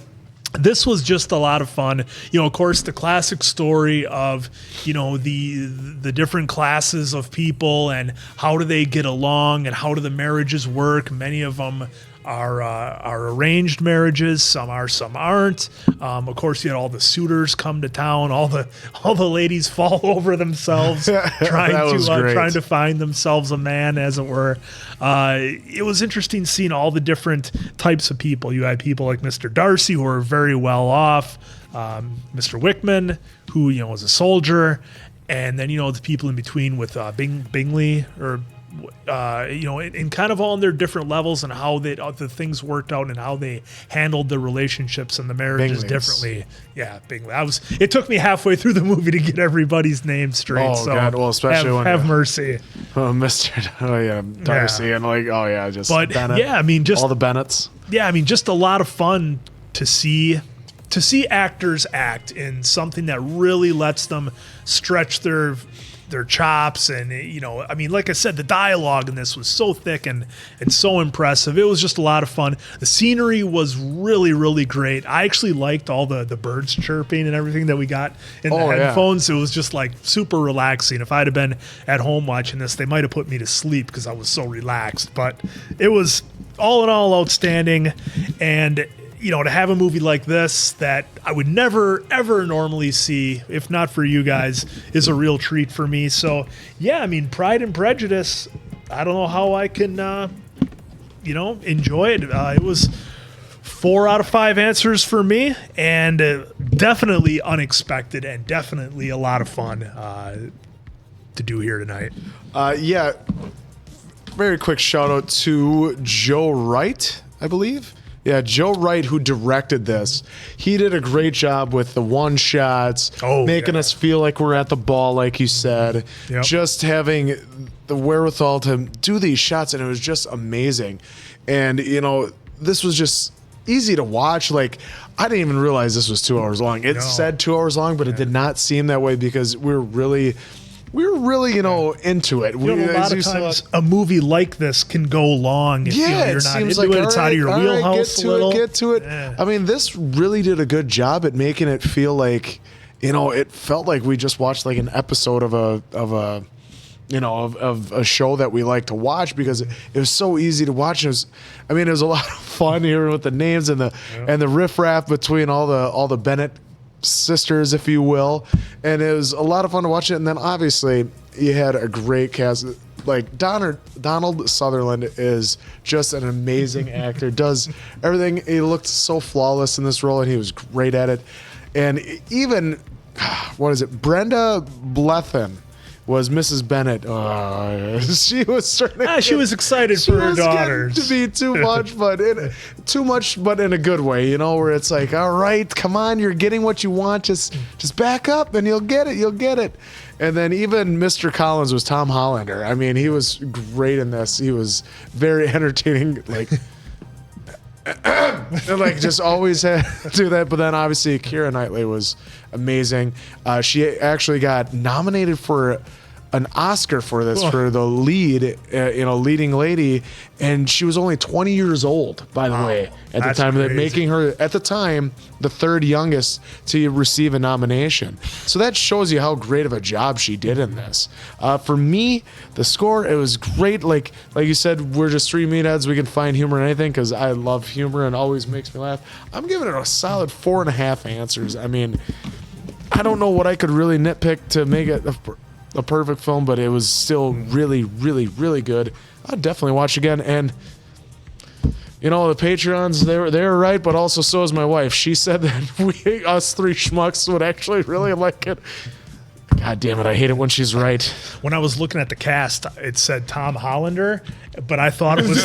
this was just a lot of fun. Of course, the classic story of, the different classes of people and how do they get along and how do the marriages work. Many of them are arranged marriages. Some are, some aren't. Of course, you had all the suitors come to town. All the ladies fall over themselves trying to find themselves a man, as it were. It was interesting seeing all the different types of people. You had people like Mr. Darcy, who were very well off. Mr. Wickman, who was a soldier, and then the people in between with Bingley, or and kind of all in their different levels and how the things worked out and how they handled the relationships and the marriages differently. Yeah, Bingley. It took me halfway through the movie to get everybody's name straight. Oh, God. Well, especially when have mercy. Mr. Darcy, and just but Bennet. Just all the Bennets. Yeah, just a lot of fun to see actors act in something that really lets them stretch their their chops, and I mean, like I said, the dialogue in this was so thick and so impressive. It was just a lot of fun. The scenery was really, really great. I actually liked all the birds chirping and everything that we got in the headphones. It was just like super relaxing. If I'd have been at home watching this, they might have put me to sleep because I was so relaxed. But it was all in all outstanding, and to have a movie like this that I would never, ever normally see, if not for you guys, is a real treat for me. So, yeah, I mean, Pride and Prejudice, I don't know how I can, enjoy it. It was 4 out of 5 answers for me, and definitely unexpected and definitely a lot of fun to do here tonight. Yeah, very quick shout out to Joe Wright, I believe. Yeah, Joe Wright, who directed this, he did a great job with the one shots, making us feel like we're at the ball, like you said. Yep. Just having the wherewithal to do these shots, and it was just amazing. And, this was just easy to watch. Like, I didn't even realize this was 2 hours long. It said 2 hours long, but it did not seem that way because we were really into it. A lot of times a movie like this can go long if you're not into it. It's out of your wheelhouse a little. Get to it. Yeah. I mean, this really did a good job at making it feel like, it felt like we just watched like an episode of a show that we like to watch because it was so easy to watch. It was a lot of fun here with the names and the riffraff between all the Bennet sisters, if you will, and it was a lot of fun to watch it. And then obviously you had a great cast. Like Donald Sutherland is just an amazing actor, does everything. He looked so flawless in this role, and he was great at it. And even Brenda Blethyn was Mrs. Bennet. She was starting. She was excited for her daughters. To be too much, but in a good way. Where it's like, all right, come on, you're getting what you want. Just back up, and you'll get it. You'll get it. And then even Mr. Collins was Tom Hollander. I mean, he was great in this. He was very entertaining. Like. Just always had to do that. But then obviously Keira Knightley was amazing. She actually got nominated for an Oscar for this for the lead, leading lady, and she was only 20 years old, by the way, at the time, making her at the time the third youngest to receive a nomination. So that shows you how great of a job she did in this. For me, the score, it was great. Like you said, we're just 3 meatheads. We can find humor in anything because I love humor and always makes me laugh. I'm giving it a solid 4.5 answers. I mean, I don't know what I could really nitpick to make it a perfect film, but it was still really, really, really good. I'd definitely watch again. And the Patreons, they were right, but also so is my wife. She said that us 3 schmucks would actually really like it. God damn it, I hate it when she's right. When I was looking at the cast, it said Tom Hollander, but I thought it was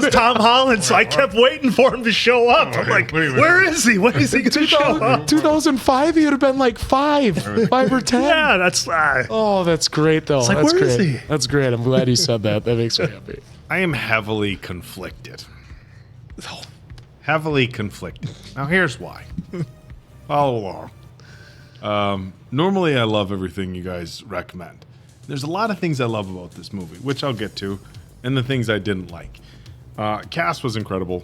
Tom Holland, so I kept waiting for him to show up. I'm like, where is he? When is he going to show up? 2005, he would have been like 5 or 10. Yeah, that's. Oh, that's great though. It's like, that's where great. is he? That's great. I'm glad you said that. That makes me happy. I am heavily conflicted. Heavily conflicted. Now here's why. Follow along. Normally I love everything you guys recommend. There's a lot of things I love about this movie, which I'll get to, and the things I didn't like. Cast was incredible.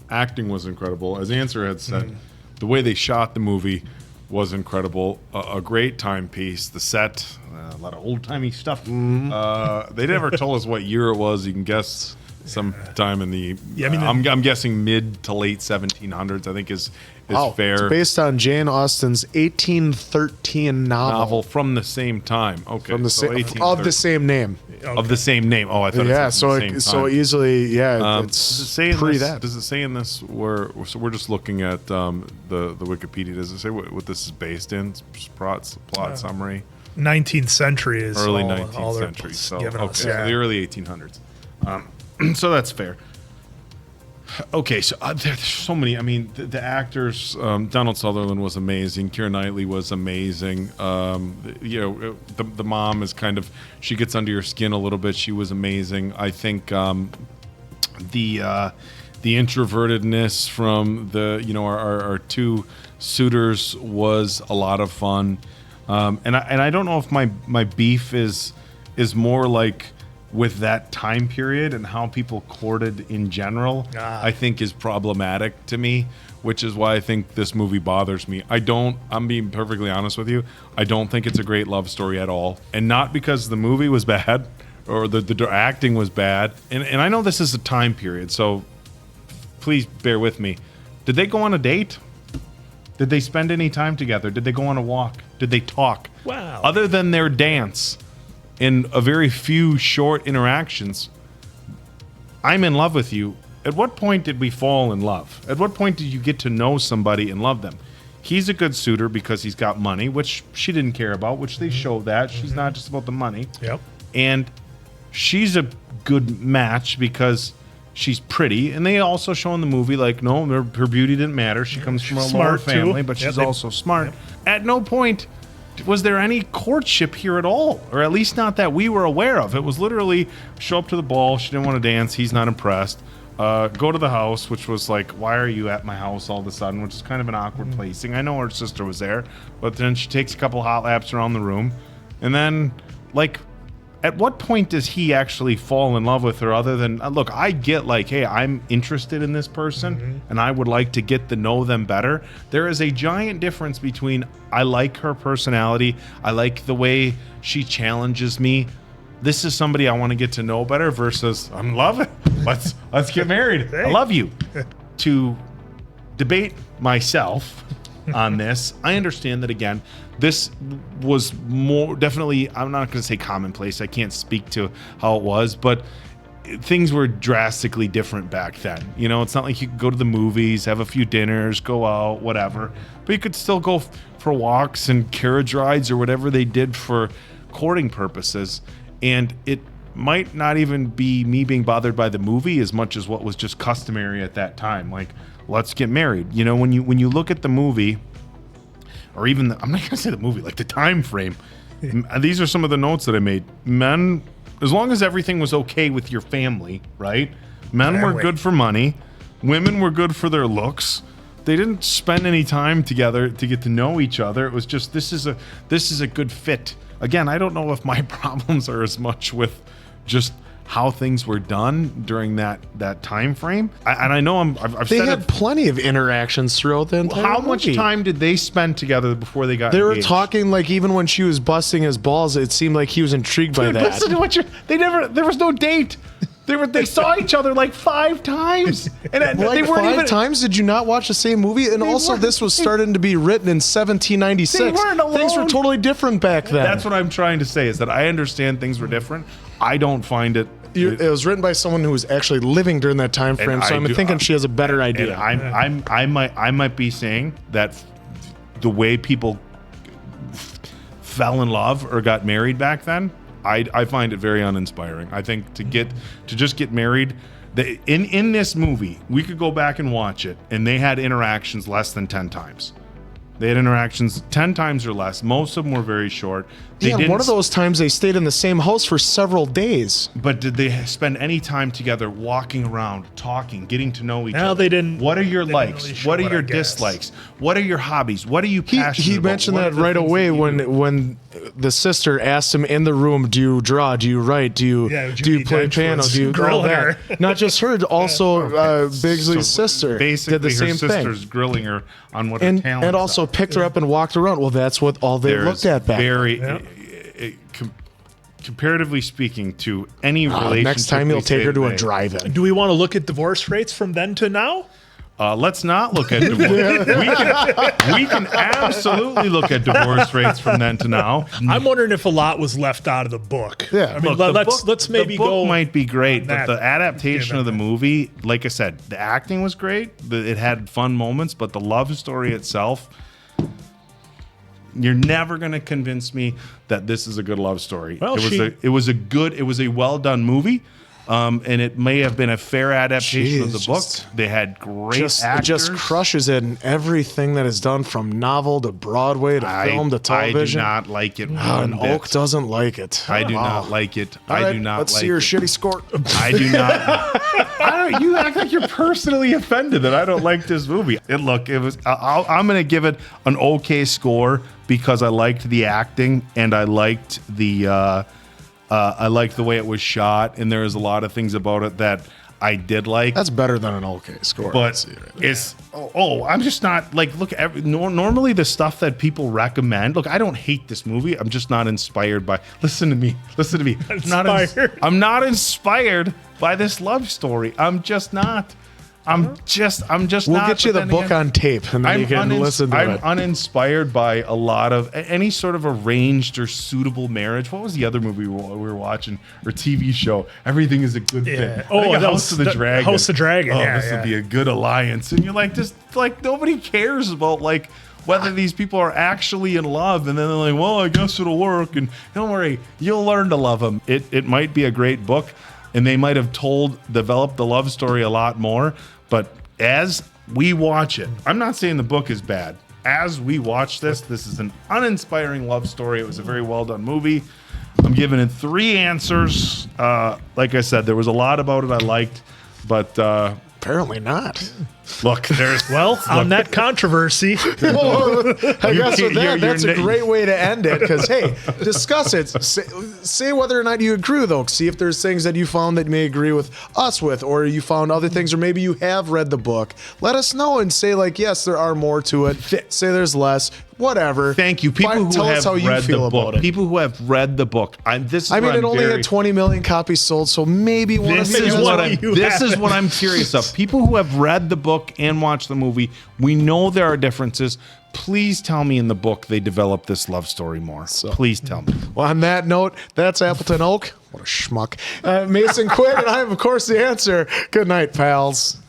Acting was incredible. As Answer had said, the way they shot the movie was incredible. A great timepiece. The set, a lot of old-timey stuff. They never told us what year it was. You can guess sometime in the... I'm guessing mid to late 1700s, I think is fair. It's based on Jane Austen's 1813 novel. From the same time. Okay. From the of the same name. Of the same name. Oh, I thought it was the same time. So easily, it's pre that. Does it say in this where we're just looking at the Wikipedia? Does it say what this is based in? Plot summary. 19th century is early 19th century. So the early 1800s. So that's fair. Okay, so there's so many. I mean, the actors. Donald Sutherland was amazing. Keira Knightley was amazing. The mom is kind of, she gets under your skin a little bit. She was amazing. I think the introvertedness from our 2 suitors was a lot of fun. And I don't know if my beef is more like with that time period and how people courted in general. I think is problematic to me, which is why I think this movie bothers me. I'm being perfectly honest with you, I don't think it's a great love story at all. And not because the movie was bad or the acting was bad. And I know this is a time period, so please bear with me. Did they go on a date? Did they spend any time together? Did they go on a walk? Did they talk? Wow. Other than their dance and a very few short interactions, I'm in love with you. At what point did we fall in love? At what point did you get to know somebody and love them? He's a good suitor because he's got money, which she didn't care about, which they show that. She's not just about the money. Yep. And she's a good match because she's pretty. And they also show in the movie, like, no, her beauty didn't matter. She comes from a lower family, but she's also smart. Yep. At no point was there any courtship here at all, or at least not that we were aware of. It was literally show up to the ball. She didn't want to dance. He's not impressed. Go to the house, which was like, why are you at my house all of a sudden, which is kind of an awkward placing. I know her sister was there, but then she takes a couple hot laps around the room. And then, like, at what point does he actually fall in love with her other than, look, I get like, hey, I'm interested in this person and I would like to get to know them better. There is a giant difference between I like her personality, I like the way she challenges me. This is somebody I want to get to know better versus I'm in love. Let's get married. Hey. I love you. To debate myself on this, I understand that, again, this was more definitely, I'm not going to say commonplace. I can't speak to how it was, but things were drastically different back then. You know, it's not like you could go to the movies, have a few dinners, go out, whatever, but you could still go for walks and carriage rides or whatever they did for courting purposes. And it might not even be me being bothered by the movie as much as what was just customary at that time. Like, let's get married. You know, when you look at the movie, or even I'm not gonna say the movie, like the time frame. These are some of the notes that I made. Men, as long as everything was okay with your family, right? Men were good for money. Women were good for their looks. They didn't spend any time together to get to know each other. It was just this is a good fit. Again, I don't know if my problems are as much with just how things were done during that time frame. I know I've they said had plenty of interactions throughout the entire How movie. much time did they spend together before they got They engaged? were talking, like, even when she was busting his balls, it seemed like he was intrigued by that. Listen to what there was no date. They saw each other like 5 times. And Like they weren't 5 even times? Did you not watch the same movie? And also, this was starting to be written in 1796. They weren't alone. Things were totally different back then. That's what I'm trying to say, is that I understand things were different. I don't find it. It was written by someone who was actually living during that time frame, so I'm thinking she has a better idea. And I might be saying that the way people fell in love or got married back then, I find it very uninspiring. I think to just get married, in this movie, we could go back and watch it, and they had interactions less than 10 times. They had interactions 10 times or less. Most of them were very short. One of those times they stayed in the same house for several days. But did they spend any time together walking around, talking, getting to know each other? No, they didn't. What are your likes? Really What are your dislikes? What are your hobbies? What are you passionate He about? mentioned What that are the right things away that when the sister asked him in the room, do you draw? Do you write? Do you play piano? Do you grill all that? Not just her, also Bigsley's sister basically did the same her thing. sister's grilling her on what her talents And also picked her up and walked around. Well, that's what all they looked at back then. Comparatively speaking to any relationship. Next time you'll take her to a drive-in. Do we want to look at divorce rates from then to now? Let's not look at divorce. we can absolutely look at divorce rates from then to now. I'm wondering if a lot was left out of the book. Yeah, I mean, Look, let's maybe the book go. might be great, but that. the adaptation of the movie, like I said, the acting was great. It had fun moments, but the love story itself, you're never going to convince me that this is a good love story. Well, it was a well done movie. And it may have been a fair adaptation of the book. They had great actors. It just crushes it in everything that is done, from novel to Broadway to film to television. I do not like it. And Oak doesn't like it. I do not like it. All right, I do not let's like see your it. shitty score. I do not. You act like you're personally offended that I don't like this movie. I'm going to give it an okay score because I liked the acting and I liked the way it was shot, and there's a lot of things about it that I did like. That's better than an okay score. But I'm just not like, look, normally the stuff that people recommend, look, I don't hate this movie. I'm just not inspired by, listen to me. I'm not inspired by this love story. I'm just not. We'll get you the book on tape and then you can listen to it. I'm uninspired by a lot of any sort of arranged or suitable marriage. What was the other movie we were watching or TV show? Everything is a good fit. House of the Dragon. House of the Dragon. This would be a good alliance. And you're like, just like nobody cares about like whether these people are actually in love. And then they're like, well, I guess it'll work. And don't worry, you'll learn to love them. It might be a great book. And they might have developed the love story a lot more. But as we watch it, I'm not saying the book is bad. As we watch this is an uninspiring love story. It was a very well done movie. I'm giving it 3 answers. Like I said, there was a lot about it I liked, but apparently not. Look, on that controversy. I guess with that's a great way to end it because, hey, discuss it. Say whether or not you agree, though. See if there's things that you found that you may agree with us with, or you found other things, or maybe you have read the book. Let us know and say, like, yes, there are more to it. Say there's less. Whatever. Thank you. People Tell us how you feel about it. People who have read the book. It only had 20 million copies sold, so maybe one of you. This is what I'm curious of. People who have read the book and watched the movie, we know there are differences. Please tell me in the book they developed this love story more. Please tell me. Well, on that note, that's Appleton Oak. What a schmuck. Mason Quinn, and I am, of course, the answer. Good night, pals.